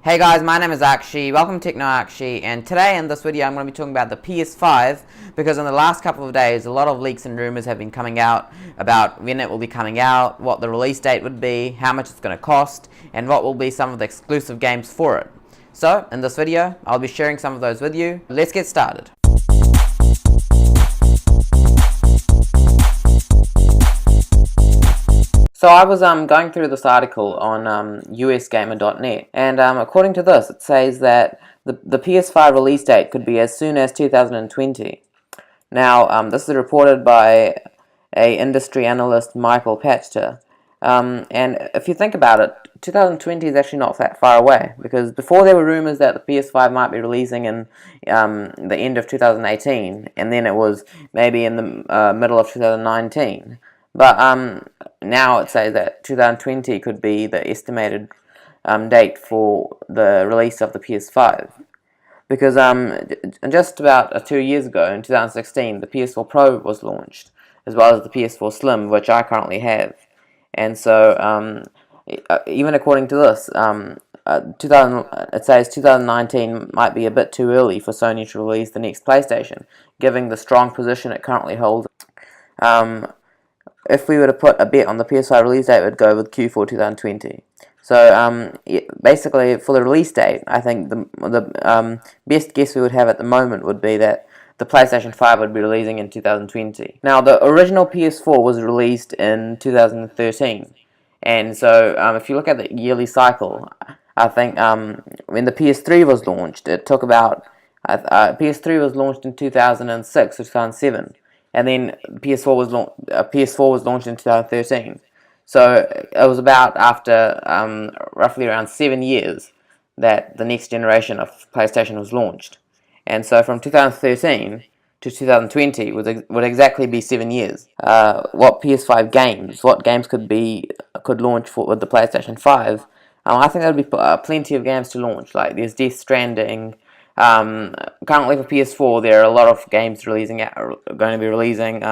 Hey guys, my name is Akshi, welcome to TechnoAkshy, and today in this video I'm going to be talking about the PS5 because in the last couple of days a lot of leaks and rumours have been coming out about when it will be coming out, what the release date would be, how much it's going to cost, and what will be some of the exclusive games for it. So, in this video, I'll be sharing some of those with you. Let's get started. So I was going through this article on usgamer.net, and according to this, it says that the PS5 release date could be as soon as 2020. Now, this is reported by a industry analyst, Michael Patchter. And if you think about it, 2020 is actually not that far away, because before there were rumors that the PS5 might be releasing in the end of 2018, and then it was maybe in the middle of 2019. But now it says that 2020 could be the estimated date for the release of the PS5. Because just about 2 years ago, in 2016, the PS4 Pro was launched, as well as the PS4 Slim, which I currently have. And so, even according to this, it says 2019 might be a bit too early for Sony to release the next PlayStation, given the strong position it currently holds. If we were to put a bet on the PS5 release date, it would go with Q4 2020. So basically, for the release date, I think the best guess we would have at the moment would be that the PlayStation 5 would be releasing in 2020. Now, the original PS4 was released in 2013, and so if you look at the yearly cycle, I think when the PS3 was launched, it took about PS3 was launched in 2006 or 2007. And then PS4 was launched in 2013. So it was about after roughly around 7 years that the next generation of PlayStation was launched. And so from 2013 to 2020 would exactly be 7 years. What games could launch with the PlayStation 5? I think there would be plenty of games to launch. Like there's Death Stranding. Currently for PS4 there are a lot of games going to be releasing.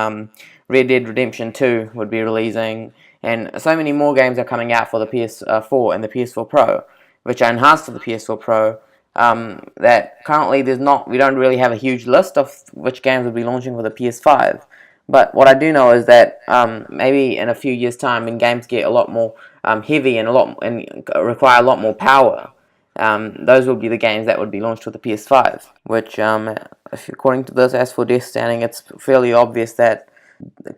Red Dead Redemption 2 would be releasing, and so many more games are coming out for the PS4 and the PS4 Pro, which are enhanced to the PS4 Pro. That currently we don't really have a huge list of which games will be launching for the PS5. But what I do know is that maybe in a few years' time, when games get a lot more heavy and require a lot more power, those will be the games that would be launched with the PS5. Which, according to this, as for Death Stranding, it's fairly obvious that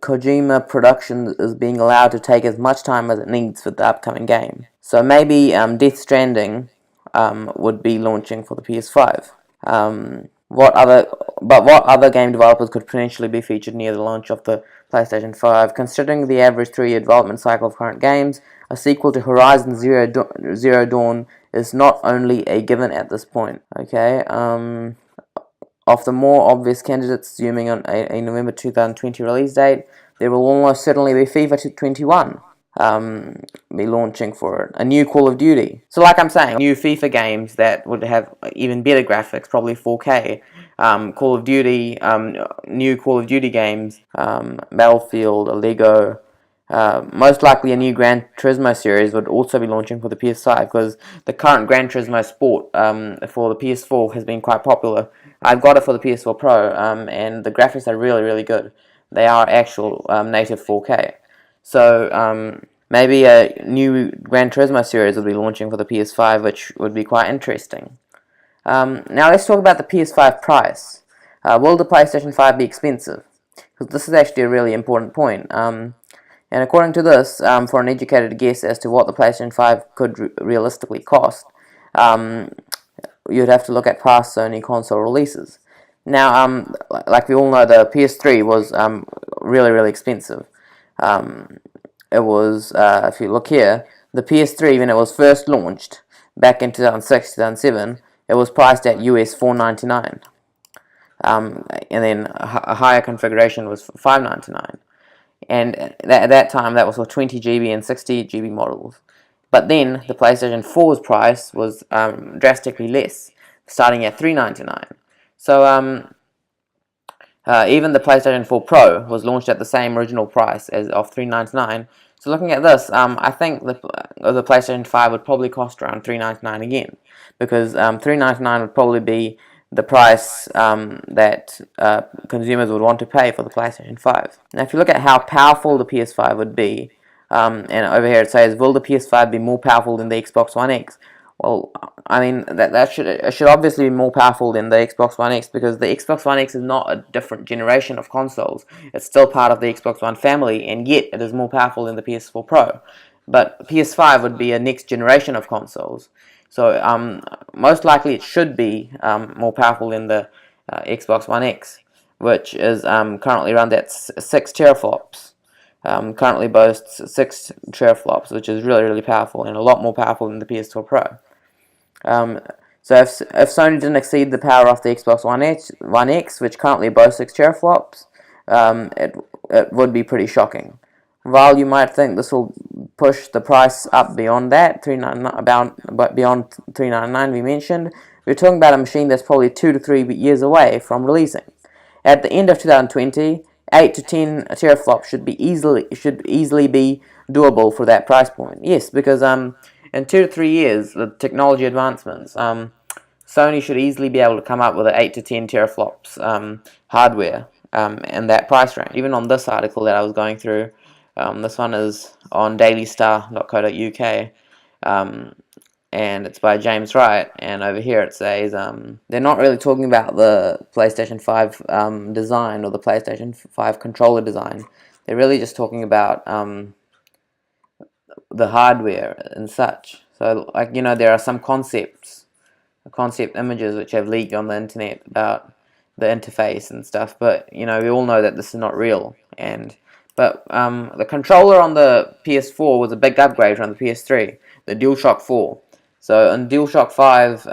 Kojima Productions is being allowed to take as much time as it needs for the upcoming game. So maybe Death Stranding would be launching for the PS5. What other game developers could potentially be featured near the launch of the PlayStation 5? Considering the average 3-year development cycle of current games, a sequel to Horizon Zero Dawn is not only a given at this point. Okay. Of the more obvious candidates, zooming on a November 2020 release date, there will almost certainly be FIFA 21 be launching for it. A new Call of Duty. So like I'm saying, new FIFA games that would have even better graphics, probably 4K. Call of Duty, new Call of Duty games, Battlefield, a Lego. Most likely a new Gran Turismo series would also be launching for the PS5, because the current Gran Turismo Sport for the PS4 has been quite popular. I've got it for the PS4 Pro, and the graphics are really, really good. They are actual native 4K. So maybe a new Gran Turismo series will be launching for the PS5, which would be quite interesting. Now let's talk about the PS5 price. Will the PlayStation 5 be expensive? Because this is actually a really important point. And according to this, for an educated guess as to what the PlayStation 5 could realistically cost, you'd have to look at past Sony console releases. Now, like we all know, the PS3 was really, really expensive. It was, if you look here, the PS3, when it was first launched back in 2006, 2007, it was priced at US $499. And then a higher configuration was $599. And at that time, that was for 20 GB and 60 GB models. But then the PlayStation 4's price was drastically less, starting at $399. So even the PlayStation 4 Pro was launched at the same original price of $399. So looking at this, I think the PlayStation 5 would probably cost around $399 again, because $399 would probably be the price that consumers would want to pay for the PlayStation 5. Now, if you look at how powerful the PS5 would be, and over here it says, will the PS5 be more powerful than the Xbox One X? Well, I mean, it should obviously be more powerful than the Xbox One X, because the Xbox One X is not a different generation of consoles. It's still part of the Xbox One family, and yet it is more powerful than the PS4 Pro. But PS5 would be a next generation of consoles. So most likely it should be more powerful than the Xbox One X, which is currently around at 6 teraflops. Currently boasts 6 teraflops, which is really, really powerful, and a lot more powerful than the PS4 Pro. So if Sony didn't exceed the power of the Xbox One X, which currently boasts 6 teraflops, it would be pretty shocking. While you might think this will push the price up beyond that, beyond $399 we mentioned, we're talking about a machine that's probably 2 to 3 years away from releasing. At the end of 2020, 8 to 10 teraflops should easily be doable for that price point. Yes, because in 2 to 3 years, with technology advancements, Sony should easily be able to come up with an 8 to 10 teraflops hardware in that price range. Even on this article that I was going through, this one is on dailystar.co.uk, and it's by James Wright, and over here it says they're not really talking about the PlayStation 5 design or the PlayStation 5 controller design. They're really just talking about the hardware and such. So, like, there are some concept images which have leaked on the internet about the interface and stuff, but we all know that this is not real. But the controller on the PS4 was a big upgrade from the PS3, the DualShock 4. So in DualShock 5,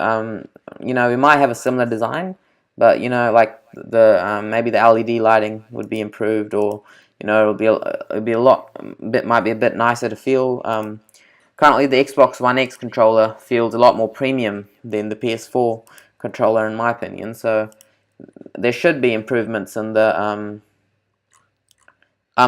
we might have a similar design, but like maybe the LED lighting would be improved, or it'll be might be a bit nicer to feel. Currently, the Xbox One X controller feels a lot more premium than the PS4 controller, in my opinion. So there should be improvements in the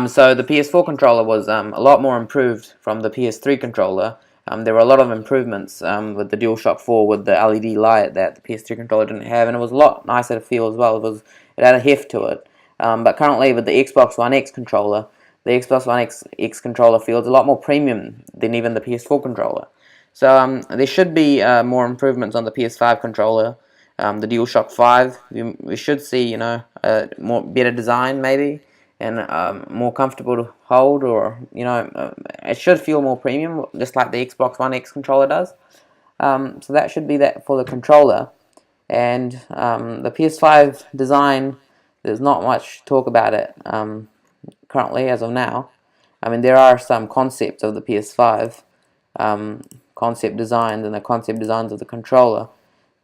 so the PS4 controller was a lot more improved from the PS3 controller. There were a lot of improvements with the DualShock 4 with the LED light that the PS3 controller didn't have, and it was a lot nicer to feel as well. It had a heft to it. But currently with the Xbox One X controller, the Xbox One X controller feels a lot more premium than even the PS4 controller. So there should be more improvements on the PS5 controller. The DualShock 5, we should see better design maybe, and more comfortable to hold, or it should feel more premium, just like the Xbox One X controller does. So that should be that for the controller. And the PS5 design, there's not much talk about it currently as of now. I mean, there are some concepts of the PS5, concept designs, and the concept designs of the controller.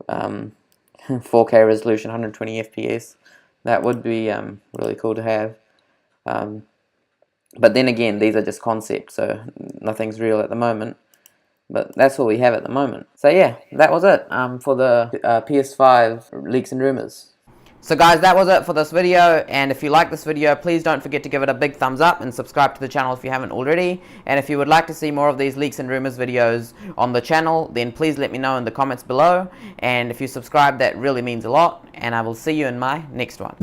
4K resolution, 120 FPS. That would be really cool to have. But then again, these are just concepts, so nothing's real at the moment. But that's all we have at the moment. So yeah, that was it for the PS5 leaks and rumors. So guys, that was it for this video, and if you like this video, please don't forget to give it a big thumbs up and subscribe to the channel if you haven't already. And if you would like to see more of these leaks and rumors videos on the channel, then please let me know in the comments below. And if you subscribe, that really means a lot, and I will see you in my next one.